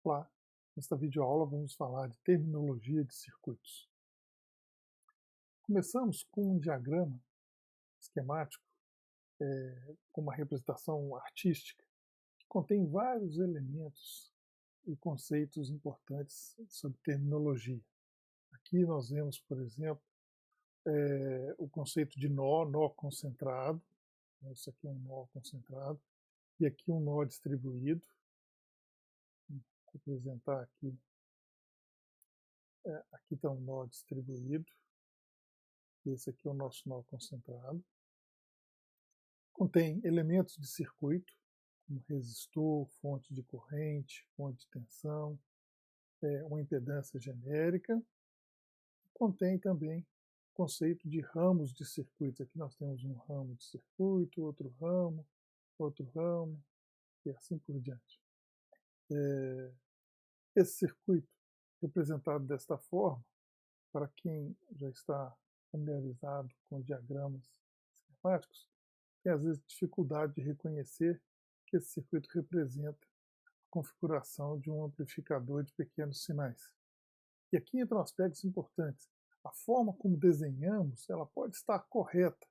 Olá, nesta videoaula vamos falar de terminologia de circuitos. Começamos com um diagrama esquemático com uma representação artística que contém vários elementos e conceitos importantes sobre terminologia. Aqui nós vemos, por exemplo, o conceito de nó concentrado. Isso aqui é um nó concentrado e aqui um nó distribuído. Vou representar aqui. Aqui está um nó distribuído. Esse aqui é o nosso nó concentrado. Contém elementos de circuito, como resistor, fonte de corrente, fonte de tensão, uma impedância genérica. Contém também o conceito de ramos de circuitos. Aqui nós temos um ramo de circuito, outro ramo, e assim por diante. Esse circuito, representado desta forma, para quem já está familiarizado com diagramas esquemáticos, tem às vezes dificuldade de reconhecer que esse circuito representa a configuração de um amplificador de pequenos sinais. E aqui entram aspectos importantes. A forma como desenhamos, ela pode estar correta,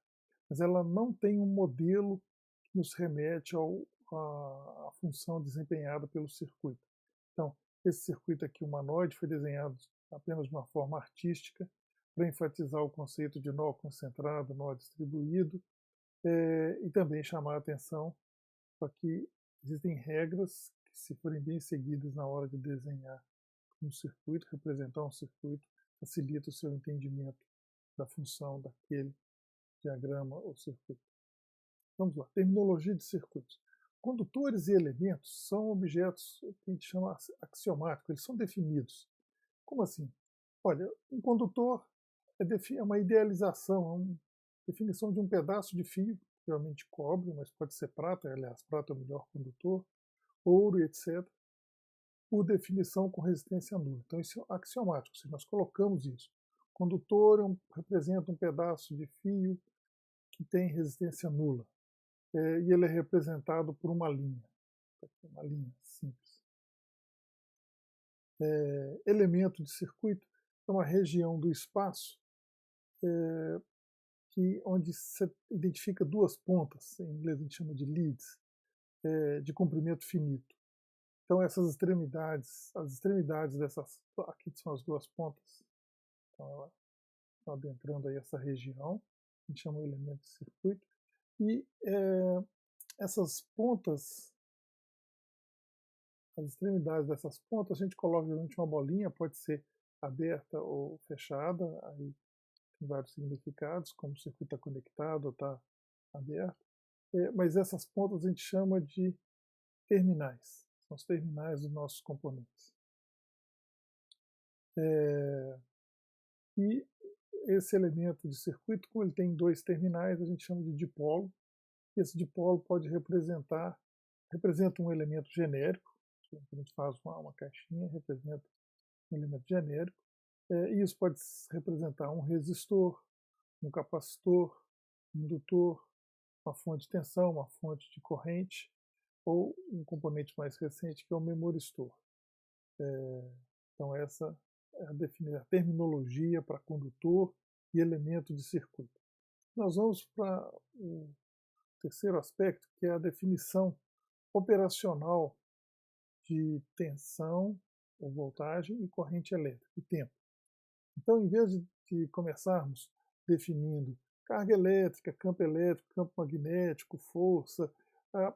mas ela não tem um modelo que nos remete à função desempenhada pelo circuito. Então, esse circuito aqui humanoide foi desenhado apenas de uma forma artística para enfatizar o conceito de nó concentrado, nó distribuído, e também chamar a atenção para que existem regras que, se forem bem seguidas na hora de desenhar um circuito, representar um circuito, facilita o seu entendimento da função daquele diagrama ou circuito. Vamos lá, terminologia de circuitos. Condutores e elementos são objetos que a gente chama axiomáticos, eles são definidos. Como assim? Olha, um condutor é uma idealização, é uma definição de um pedaço de fio, geralmente cobre, mas pode ser prata, aliás, prata é o melhor condutor, ouro, etc., por definição com resistência nula. Então, isso é axiomático, se nós colocamos isso. Condutor representa um pedaço de fio que tem resistência nula, e ele é representado por uma linha simples. Elemento de circuito é uma região do espaço onde se identifica duas pontas, em inglês a gente chama de leads, de comprimento finito. Então essas as extremidades dessas, aqui são as duas pontas, então, adentrando aí essa região, a gente chama de elemento de circuito, e essas pontas, as extremidades dessas pontas, a gente coloca geralmente uma bolinha, pode ser aberta ou fechada, aí tem vários significados, como o circuito está conectado ou está aberto, mas essas pontas a gente chama de terminais, são os terminais dos nossos componentes. E esse elemento de circuito, como ele tem dois terminais, a gente chama de dipolo. Esse dipolo pode representa um elemento genérico, a gente faz uma caixinha, representa um elemento genérico, e isso pode representar um resistor, um capacitor, um indutor, uma fonte de tensão, uma fonte de corrente, ou um componente mais recente que é o memoristor. Então essa é a terminologia para condutor e elemento de circuito. Nós vamos para o terceiro aspecto, que é a definição operacional de tensão, ou voltagem, e corrente elétrica, e tempo. Então, em vez de começarmos definindo carga elétrica, campo magnético, força,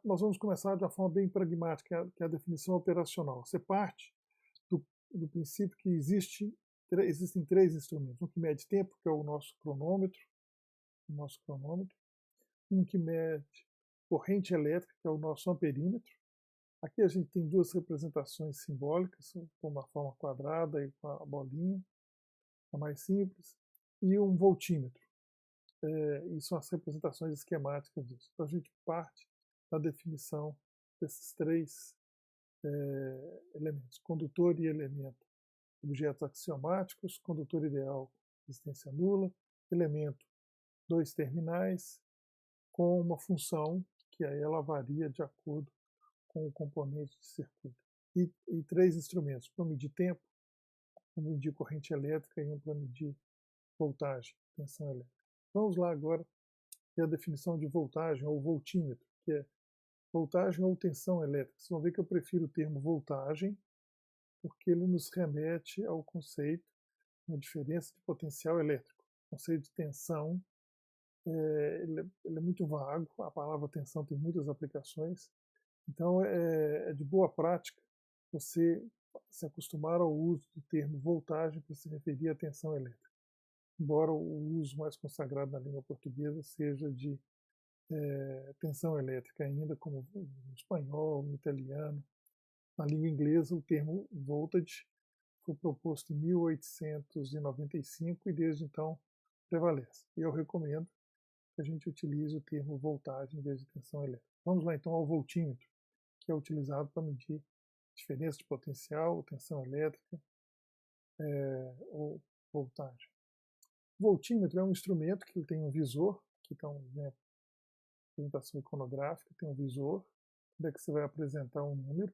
nós vamos começar de uma forma bem pragmática, que é a definição operacional. Você parte do princípio que existem três instrumentos. Um que mede tempo, que é o nosso cronômetro, um que mede corrente elétrica, que é o nosso amperímetro. Aqui a gente tem duas representações simbólicas, com uma forma quadrada e com a bolinha, a mais simples, e um voltímetro. E são as representações esquemáticas disso. Então a gente parte da definição desses três elementos, condutor e elemento. Objetos axiomáticos, condutor ideal, resistência nula, elemento, dois terminais, com uma função que aí ela varia de acordo com o componente de circuito. E 3 instrumentos, para medir tempo, para medir corrente elétrica e um para medir voltagem, tensão elétrica. Vamos lá agora ter a definição de voltagem ou voltímetro, que é voltagem ou tensão elétrica. Vocês vão ver que eu prefiro o termo voltagem, porque ele nos remete ao conceito da diferença de potencial elétrico. O conceito de tensão ele é muito vago, a palavra tensão tem muitas aplicações, então é de boa prática você se acostumar ao uso do termo voltagem para se referir à tensão elétrica, embora o uso mais consagrado na língua portuguesa seja de tensão elétrica ainda, como no espanhol, no italiano. Na língua inglesa, o termo voltage foi proposto em 1895 e desde então prevalece. E eu recomendo que a gente utilize o termo voltagem em vez de tensão elétrica. Vamos lá então ao voltímetro, que é utilizado para medir diferença de potencial, tensão elétrica ou voltagem. O voltímetro é um instrumento que tem um visor, que está um exemplo apresentação iconográfica, tem um visor, onde é que você vai apresentar um número,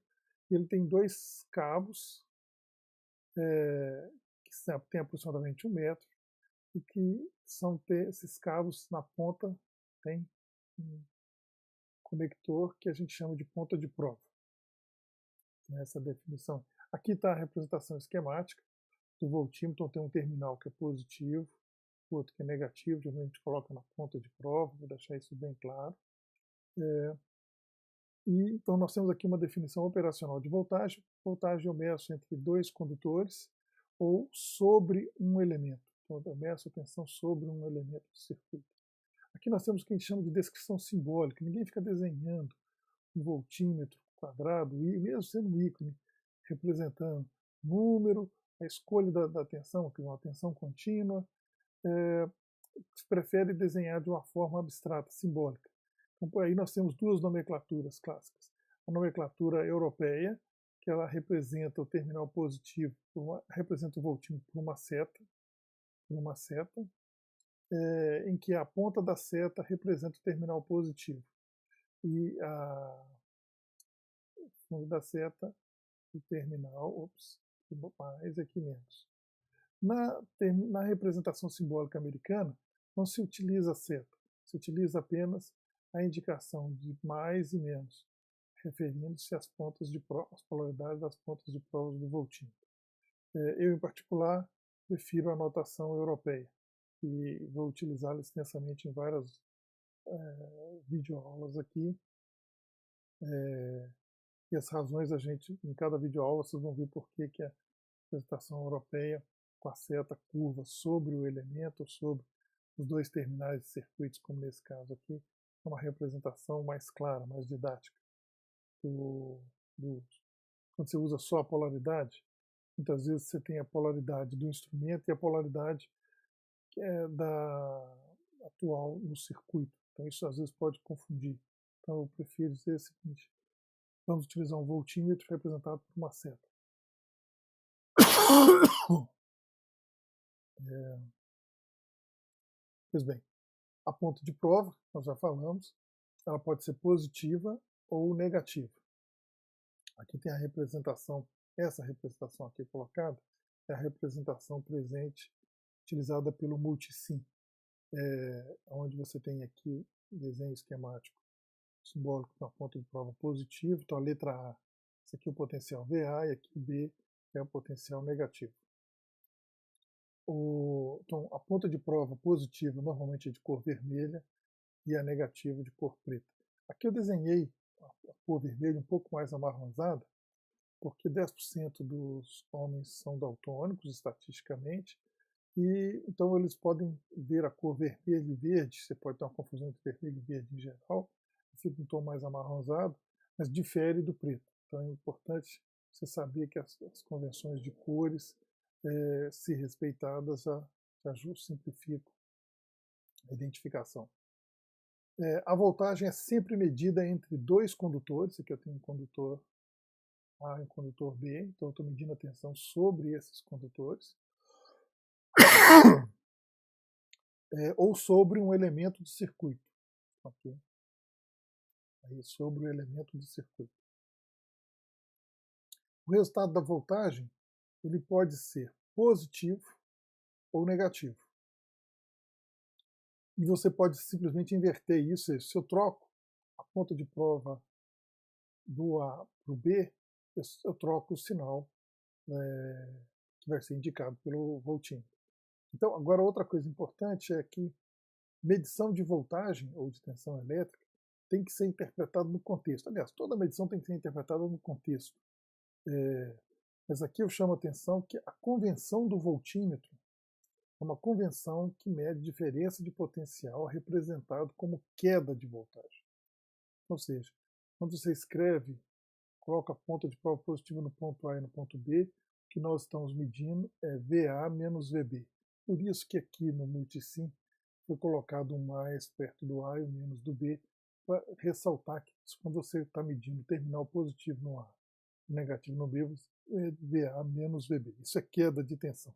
e ele tem 2 cabos, que têm aproximadamente 1 metro, e que são esses cabos na ponta, tem um conector que a gente chama de ponta de prova. Tem essa definição. Aqui está a representação esquemática do voltímetro, tem um terminal que é positivo, outro que é negativo, geralmente a gente coloca na ponta de prova, vou deixar isso bem claro. Então nós temos aqui uma definição operacional de voltagem. Voltagem eu meço entre 2 condutores ou sobre um elemento. Então eu meço a tensão sobre um elemento do circuito. Aqui nós temos o que a gente chama de descrição simbólica. Ninguém fica desenhando um voltímetro quadrado, e mesmo sendo um ícone, representando número, a escolha da tensão, que é uma tensão contínua, se prefere desenhar de uma forma abstrata, simbólica. Então, por aí nós temos 2 nomenclaturas clássicas. A nomenclatura europeia, que ela representa o terminal positivo, representa o voltímetro por uma seta, em que a ponta da seta representa o terminal positivo. E o fundo da seta, o terminal, mais aqui menos. Na representação simbólica americana, não se utiliza a seta, se utiliza apenas a indicação de mais e menos, referindo-se às polaridades das pontas de provas do voltímetro. Eu, em particular, prefiro a notação europeia e vou utilizá-la extensamente em várias videoaulas aqui. E as razões em cada videoaula, vocês vão ver por que a representação europeia com a seta curva sobre o elemento, sobre os 2 terminais de circuitos, como nesse caso aqui, é uma representação mais clara, mais didática do uso. Quando você usa só a polaridade, muitas vezes você tem a polaridade do instrumento e a polaridade atual no circuito. Então isso às vezes pode confundir. Então eu prefiro dizer o seguinte: vamos utilizar um voltímetro representado por uma seta. Pois bem, a ponta de prova, nós já falamos, ela pode ser positiva ou negativa. Aqui tem a representação, essa representação aqui colocada é a representação presente utilizada pelo multisim, onde você tem aqui o desenho esquemático simbólico para a ponta de prova positivo. Então a letra A, esse aqui é o potencial VA e aqui o B é o potencial negativo. Então a ponta de prova positiva normalmente é de cor vermelha e a negativa de cor preta. Aqui eu desenhei a cor vermelha um pouco mais amarronzada, porque 10% dos homens são daltônicos estatisticamente, e então eles podem ver a cor vermelho e verde. Você pode ter uma confusão entre vermelho e verde em geral, fica um tom mais amarronzado, mas difere do preto. Então é importante você saber que as convenções de cores, se respeitadas, já simplificam a identificação. A voltagem é sempre medida entre 2 condutores. Aqui eu tenho um condutor A e um condutor B, então eu estou medindo a tensão sobre esses condutores. Ou sobre um elemento de circuito. Okay? Aí, sobre o elemento de circuito. O resultado da voltagem ele pode ser positivo ou negativo. E você pode simplesmente inverter isso. Se eu troco a ponta de prova do A para o B, eu troco o sinal que vai ser indicado pelo voltímetro. Então, agora outra coisa importante é que medição de voltagem ou de tensão elétrica tem que ser interpretada no contexto. Aliás, toda medição tem que ser interpretada no contexto. Mas aqui eu chamo a atenção que a convenção do voltímetro é uma convenção que mede diferença de potencial representado como queda de voltagem. Ou seja, quando você escreve, coloca a ponta de prova positiva no ponto A e no ponto B, o que nós estamos medindo é VA menos VB. Por isso que aqui no multisim foi colocado um mais perto do A e o menos do B, para ressaltar que quando você está medindo o terminal positivo no A e negativo no B, é VA menos VB. Isso é queda de tensão.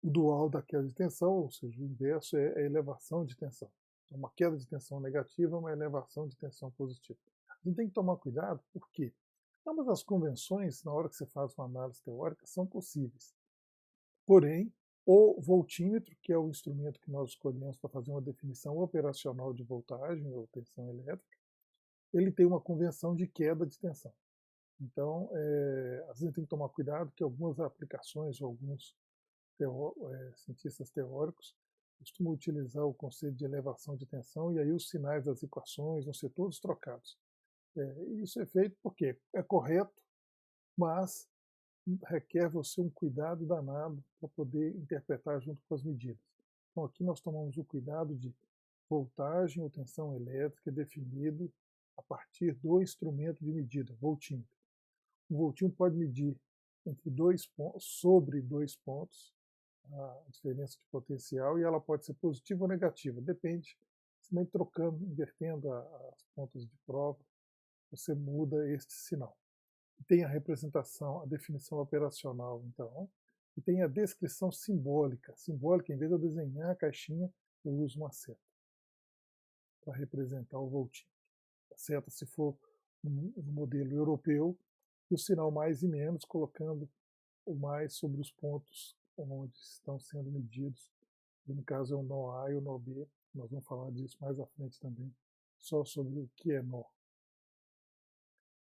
O dual da queda de tensão, ou seja, o inverso é a elevação de tensão. Então, uma queda de tensão negativa é uma elevação de tensão positiva. A gente tem que tomar cuidado porque ambas as convenções, na hora que você faz uma análise teórica, são possíveis. Porém, o voltímetro, que é o instrumento que nós escolhemos para fazer uma definição operacional de voltagem ou tensão elétrica, ele tem uma convenção de queda de tensão. Então, às vezes tem que tomar cuidado que algumas aplicações ou alguns cientistas teóricos costumam utilizar o conceito de elevação de tensão e aí os sinais das equações vão ser todos trocados. Isso é feito porque é correto, mas requer você um cuidado danado para poder interpretar junto com as medidas. Então aqui nós tomamos o cuidado de voltagem ou tensão elétrica definido a partir do instrumento de medida, voltímetro. O voltímetro pode medir entre dois pontos, sobre 2 pontos, a diferença de potencial, e ela pode ser positiva ou negativa, depende. Simplesmente trocando, invertendo as pontas de prova, você muda este sinal. Tem a representação, a definição operacional, então, e tem a descrição simbólica. Simbólica, em vez de eu desenhar a caixinha, eu uso uma seta para representar o voltímetro. A seta, se for no modelo europeu, e o sinal mais e menos, colocando o mais sobre os pontos onde estão sendo medidos. E no caso é o nó A e o nó B. Nós vamos falar disso mais à frente também, só sobre o que é nó.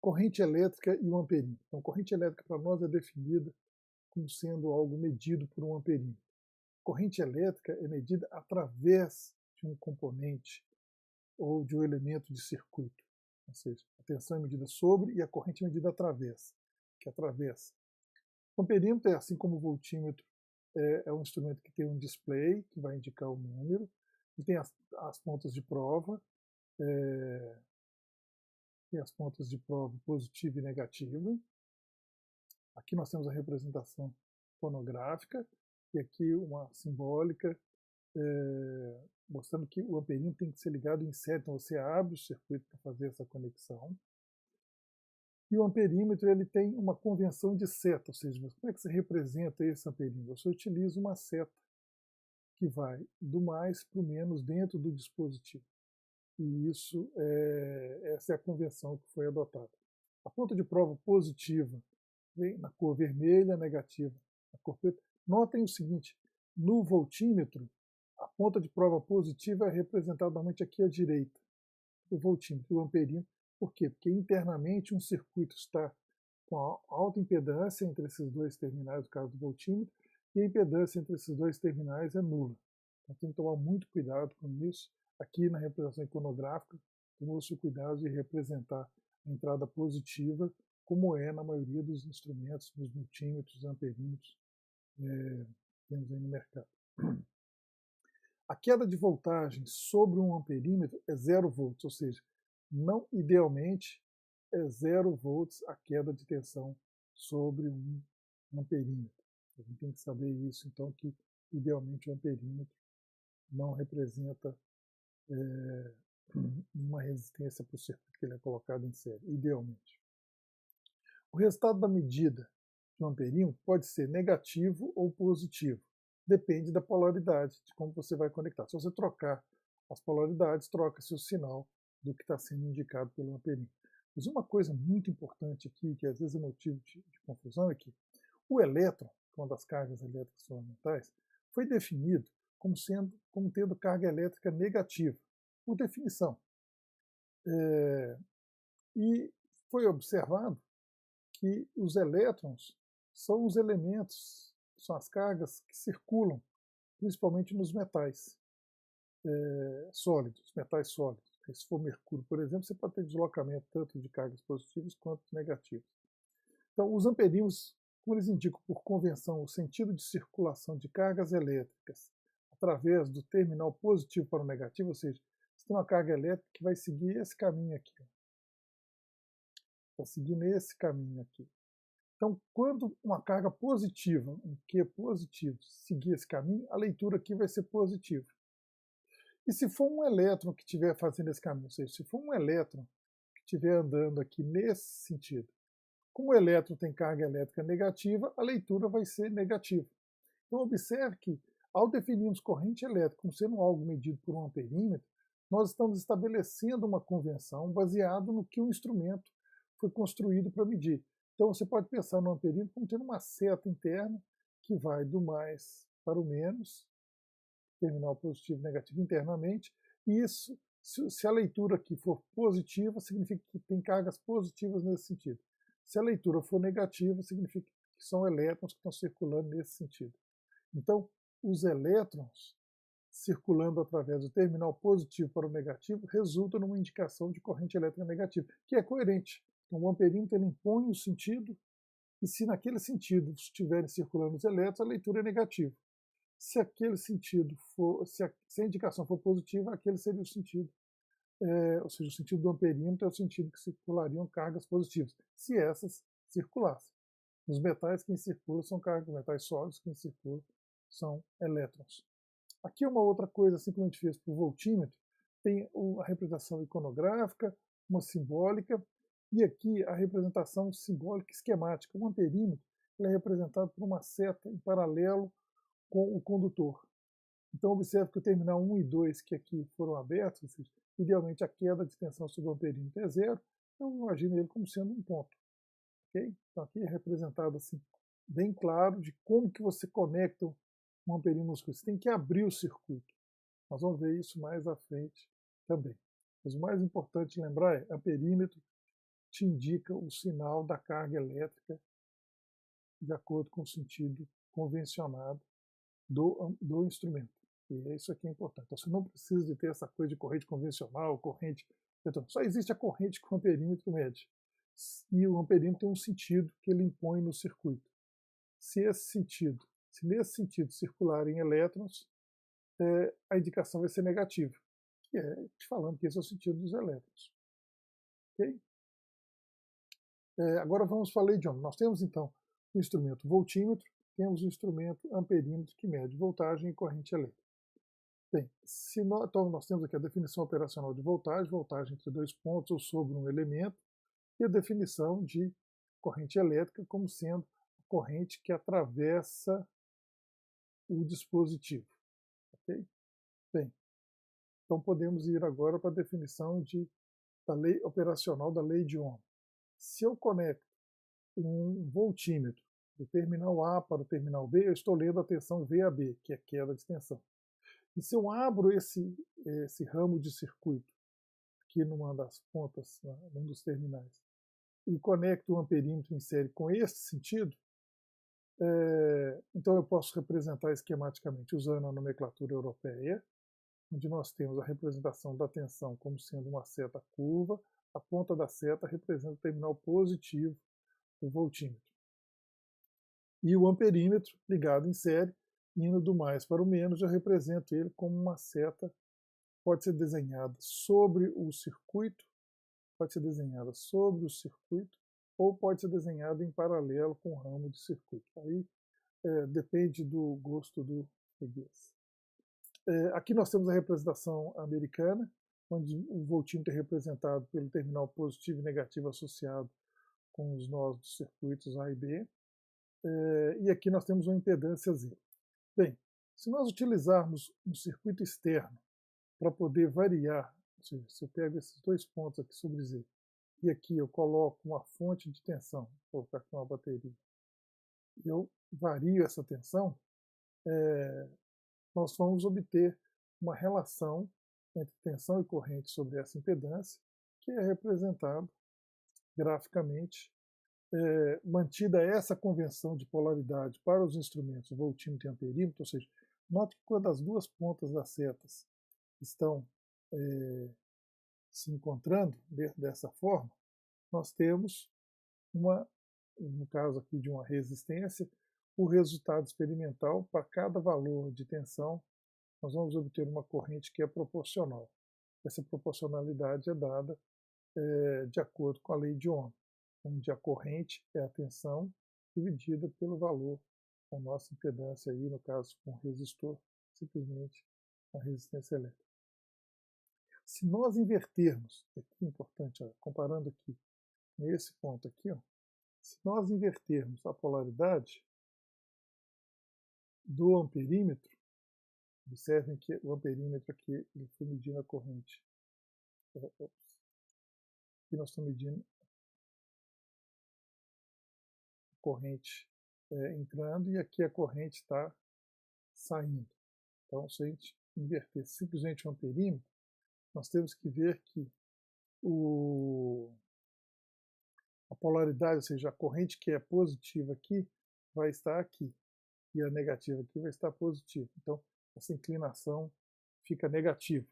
Corrente elétrica e o amperímetro. Então, corrente elétrica para nós é definida como sendo algo medido por um amperímetro. Corrente elétrica é medida através de um componente ou de um elemento de circuito. Ou seja, a tensão é medida sobre e a corrente é medida através, que atravessa. O amperímetro é, assim como o voltímetro, é um instrumento que tem um display que vai indicar o número, e tem as pontas de prova, tem as pontas de prova positiva e negativa. Aqui nós temos a representação fonográfica, e aqui uma simbólica, mostrando que o amperímetro tem que ser ligado em série, então você abre o circuito para fazer essa conexão. E o amperímetro ele tem uma convenção de seta, ou seja, como é que você representa esse amperímetro? Você utiliza uma seta que vai do mais para o menos dentro do dispositivo. E essa é a convenção que foi adotada. A ponta de prova positiva vem na cor vermelha, negativa na cor preta. Notem o seguinte, no voltímetro, a ponta de prova positiva é representada normalmente aqui à direita do voltímetro, do amperímetro. Por quê? Porque internamente um circuito está com alta impedância entre esses dois terminais, no caso do voltímetro, e a impedância entre esses dois terminais é nula. Então tem que tomar muito cuidado com isso. Aqui na representação iconográfica, tomou-se o cuidado de representar a entrada positiva, como é na maioria dos instrumentos, dos multímetros, amperímetros, temos aí no mercado. A queda de voltagem sobre um amperímetro é 0 volts, ou seja, não idealmente é 0 volts a queda de tensão sobre um amperímetro. A gente tem que saber isso, então, que idealmente o amperímetro não representa uma resistência para o circuito que ele é colocado em série, idealmente. O resultado da medida de um amperímetro pode ser negativo ou positivo. Depende da polaridade, de como você vai conectar. Se você trocar as polaridades, troca-se o sinal do que está sendo indicado pelo amperímetro. Mas uma coisa muito importante aqui, que às vezes é motivo de confusão, é que o elétron, que é uma das cargas elétricas fundamentais, foi definido como tendo carga elétrica negativa, por definição. E foi observado que os elétrons são os elementos, são as cargas que circulam, principalmente nos metais sólidos, metais sólidos. Se for mercúrio, por exemplo, você pode ter deslocamento tanto de cargas positivas quanto negativas. Então, os amperímetros, como eles indicam por convenção o sentido de circulação de cargas elétricas através do terminal positivo para o negativo, ou seja, você tem uma carga elétrica que vai seguir esse caminho aqui. Vai seguir nesse caminho aqui. Então, quando uma carga positiva, um Q positivo, seguir esse caminho, a leitura aqui vai ser positiva. E se for um elétron que estiver fazendo esse caminho, ou seja, se for um elétron que estiver andando aqui nesse sentido, como o elétron tem carga elétrica negativa, a leitura vai ser negativa. Então, observe que, ao definirmos corrente elétrica como sendo algo medido por um amperímetro, nós estamos estabelecendo uma convenção baseada no que o instrumento foi construído para medir. Então, você pode pensar no amperímetro como tendo uma seta interna que vai do mais para o menos, terminal positivo e negativo internamente, e isso, se a leitura aqui for positiva, significa que tem cargas positivas nesse sentido. Se a leitura for negativa, significa que são elétrons que estão circulando nesse sentido. Então, os elétrons circulando através do terminal positivo para o negativo resulta numa indicação de corrente elétrica negativa, que é coerente. Então, o amperímetro ele impõe o sentido, e se naquele sentido estiverem circulando os elétrons, a leitura é negativa. Se aquele sentido for, se a indicação for positiva, aquele seria o sentido, ou seja, o sentido do amperímetro é o sentido que circulariam cargas positivas, se essas circulassem. Os metais quem circula são cargas, metais sólidos quem circula são elétrons. Aqui uma outra coisa, assim como a gente fez para o voltímetro, tem a representação iconográfica, uma simbólica, e aqui a representação simbólica esquemática. O amperímetro ele é representado por uma seta em paralelo com o condutor. Então, observe que o terminal 1 e 2, que aqui foram abertos, ou seja, idealmente a queda de tensão sobre o amperímetro é zero, então eu imagino ele como sendo um ponto. Okay? Então, aqui é representado assim, bem claro de como que você conecta um amperímetro no circuito. Você tem que abrir o circuito. Nós vamos ver isso mais à frente também. Mas o mais importante lembrar é amperímetro te indica o sinal da carga elétrica de acordo com o sentido convencionado do instrumento. E é isso aqui é importante. Então, você não precisa de ter essa coisa de corrente convencional, corrente... Então, só existe a corrente que o amperímetro mede. E o amperímetro tem um sentido que ele impõe no circuito. Se nesse sentido circularem elétrons, a indicação vai ser negativa, que é te falando que esse é o sentido dos elétrons. Okay? Agora vamos para a lei de Ohm. Nós temos então o instrumento voltímetro, temos o instrumento amperímetro que mede voltagem e corrente elétrica. Bem, então nós temos aqui a definição operacional de voltagem entre dois pontos ou sobre um elemento, e a definição de corrente elétrica como sendo a corrente que atravessa o dispositivo. Okay? Bem, então podemos ir agora para a definição da lei operacional da lei de Ohm. Se eu conecto um voltímetro do terminal A para o terminal B, eu estou lendo a tensão VAB, que é queda de tensão. E se eu abro esse ramo de circuito aqui numa das pontas, num dos terminais, e conecto o amperímetro em série com esse sentido, então eu posso representar esquematicamente usando a nomenclatura europeia, onde nós temos a representação da tensão como sendo uma seta curva, a ponta da seta representa o terminal positivo do voltímetro. E o amperímetro ligado em série, indo do mais para o menos, eu represento ele como uma seta, pode ser desenhada sobre o circuito, ou pode ser desenhada em paralelo com o ramo de circuito. Aí depende do gosto do freguês. Aqui nós temos a representação americana, onde o voltímetro é representado pelo terminal positivo e negativo associado com os nós dos circuitos A e B. E aqui nós temos uma impedância Z. Bem, se nós utilizarmos um circuito externo para poder variar, ou seja, se eu pego esses dois pontos aqui sobre Z e aqui eu coloco uma fonte de tensão, vou colocar aqui uma bateria, e eu vario essa tensão, nós vamos obter uma relação entre tensão e corrente sobre essa impedância, que é representado graficamente, mantida essa convenção de polaridade para os instrumentos voltímetro e amperímetro, ou seja, note que quando as duas pontas das setas estão se encontrando dessa forma, nós temos no caso aqui de uma resistência, o resultado experimental para cada valor de tensão, nós vamos obter uma corrente que é proporcional. Essa proporcionalidade é dada de acordo com a lei de Ohm, onde a corrente é a tensão dividida pelo valor da nossa impedância, aí, no caso com resistor, simplesmente a resistência elétrica. Se nós invertermos, aqui é importante, ó, comparando aqui, nesse ponto aqui, ó, se nós invertermos a polaridade do amperímetro, observem que o amperímetro aqui ele foi medindo a corrente. Aqui nós estamos medindo a corrente entrando e aqui a corrente está saindo. Então, se a gente inverter simplesmente o amperímetro, nós temos que ver que a polaridade, ou seja, a corrente que é positiva aqui, vai estar aqui, e a negativa aqui vai estar positiva. Então, essa inclinação fica negativa,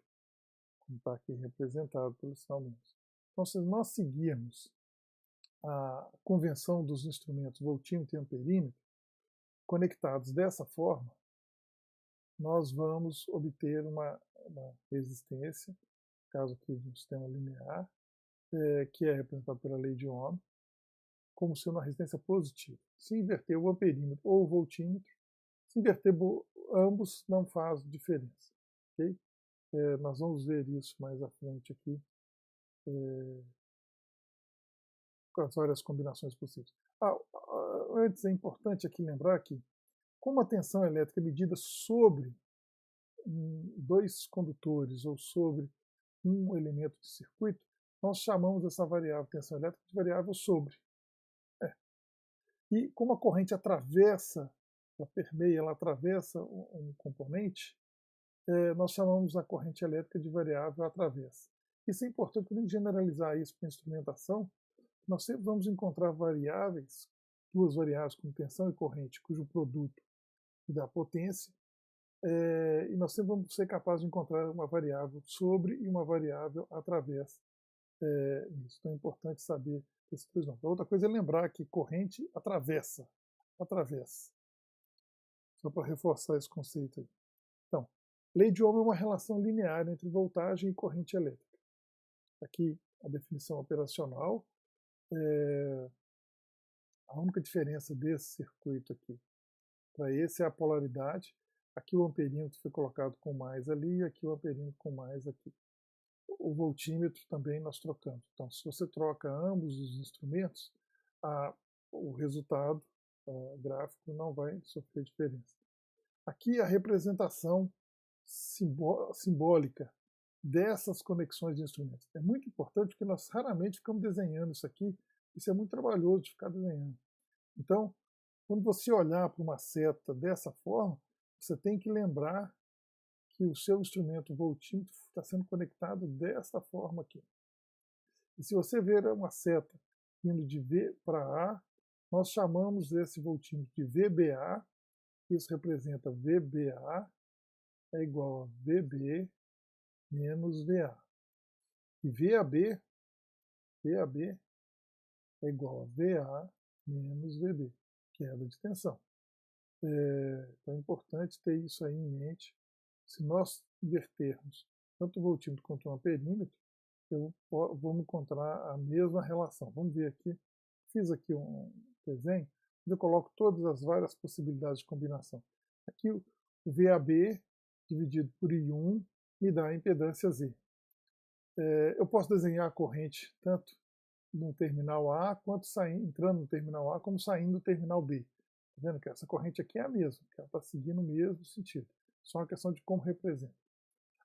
como está aqui representado pelo sinal menos. Então, se nós seguirmos a convenção dos instrumentos voltímetro e amperímetro, conectados dessa forma, nós vamos obter uma resistência, no caso aqui de um sistema linear, que é representado pela lei de Ohm, como sendo uma resistência positiva. Se inverter o amperímetro ou o voltímetro, se inverter ambos não faz diferença. Okay? Nós vamos ver isso mais à frente aqui, com as várias combinações possíveis. Antes é importante aqui lembrar que, como a tensão elétrica é medida sobre dois condutores ou sobre um elemento de circuito, nós chamamos essa variável tensão elétrica de variável sobre. E como a corrente atravessa, ela permeia, ela atravessa um componente, nós chamamos a corrente elétrica de variável atravessa. Isso é importante quando a gente generalizar isso para a instrumentação, nós sempre vamos encontrar variáveis, duas variáveis como tensão e corrente, cujo produto dá potência, e nós sempre vamos ser capazes de encontrar uma variável sobre e uma variável através disso. Então é importante saber esses dois nomes. A outra coisa é lembrar que corrente atravessa. Só para reforçar esse conceito aí. Então, lei de Ohm é uma relação linear entre voltagem e corrente elétrica. Aqui a definição operacional. A única diferença desse circuito aqui para esse é a polaridade. Aqui o amperímetro foi colocado com mais ali e aqui o amperímetro com mais aqui. O voltímetro também nós trocamos. Então, se você troca ambos os instrumentos, o resultado gráfico não vai sofrer diferença. Aqui a representação simbólica dessas conexões de instrumentos. É muito importante porque nós raramente ficamos desenhando isso aqui. Isso é muito trabalhoso de ficar desenhando. Então, quando você olhar para uma seta dessa forma, você tem que lembrar que o seu instrumento voltímetro está sendo conectado desta forma aqui. E se você ver uma seta indo de V para A, nós chamamos esse voltímetro de VBA. Isso representa VBA é igual a VB menos VA. E VAB é igual a VA menos VB, queda de tensão. Então é importante ter isso aí em mente. Se nós invertermos tanto o voltímetro quanto o amperímetro, vamos encontrar a mesma relação. Vamos ver aqui. Fiz aqui um desenho, onde eu coloco todas as várias possibilidades de combinação. Aqui o VAB dividido por I1 me dá a impedância Z. Eu posso desenhar a corrente tanto no terminal A, quanto entrando no terminal A, como saindo do terminal B. Está vendo que essa corrente aqui é a mesma, que ela está seguindo o mesmo sentido. Só uma questão de como representa.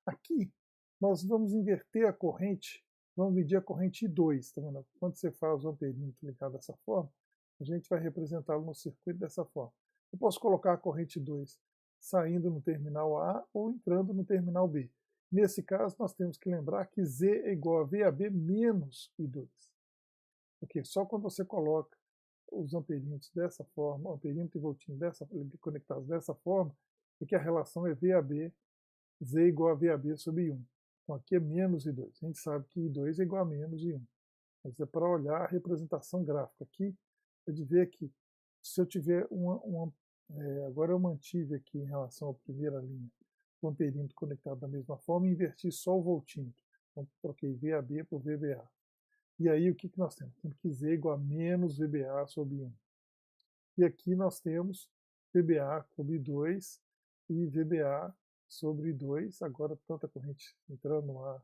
Aqui, nós vamos inverter a corrente Vamos medir a corrente I2, tá vendo? Quando você faz o amperímetro ligado dessa forma, a gente vai representá-lo no circuito dessa forma. Eu posso colocar a corrente I2 saindo no terminal A ou entrando no terminal B. Nesse caso, nós temos que lembrar que Z é igual a VAB menos I2. Porque só quando você coloca os amperímetros dessa forma, o amperímetro e voltímetro conectados dessa forma, é que a relação é VAB, Z igual a VAB sobre 1. Então aqui é menos I2. A gente sabe que I2 é igual a menos I1. Mas é para olhar a representação gráfica. Aqui é de ver que se eu tiver agora eu mantive aqui em relação à primeira linha o amperímetro conectado da mesma forma e inverti só o voltímetro. Então troquei VAB por VBA. E aí o que nós temos? Temos que Z igual a menos VBA sobre 1. E aqui nós temos VBA sobre 2 e VBA sobre 2. Agora, tanto a corrente entrando no A,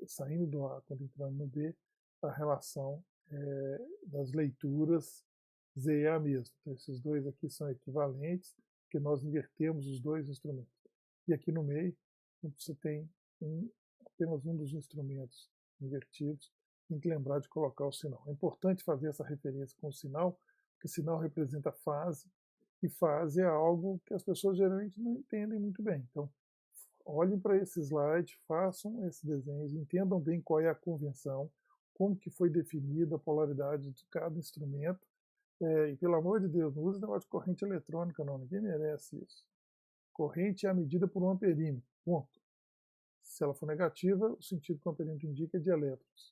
saindo do A, quanto entrando no B, a relação das leituras Z é a mesma. Então, esses dois aqui são equivalentes, porque nós invertemos os dois instrumentos. E aqui no meio, você tem apenas um dos instrumentos invertidos. Tem que lembrar de colocar o sinal. É importante fazer essa referência com o sinal, porque sinal representa fase, e fase é algo que as pessoas geralmente não entendem muito bem. Então, olhem para esse slide, façam esses desenhos, entendam bem qual é a convenção, como que foi definida a polaridade de cada instrumento, e pelo amor de Deus, não use negócio de corrente eletrônica não, ninguém merece isso. Corrente é a medida por um amperímetro, ponto. Se ela for negativa, o sentido que o amperímetro indica é de elétrons.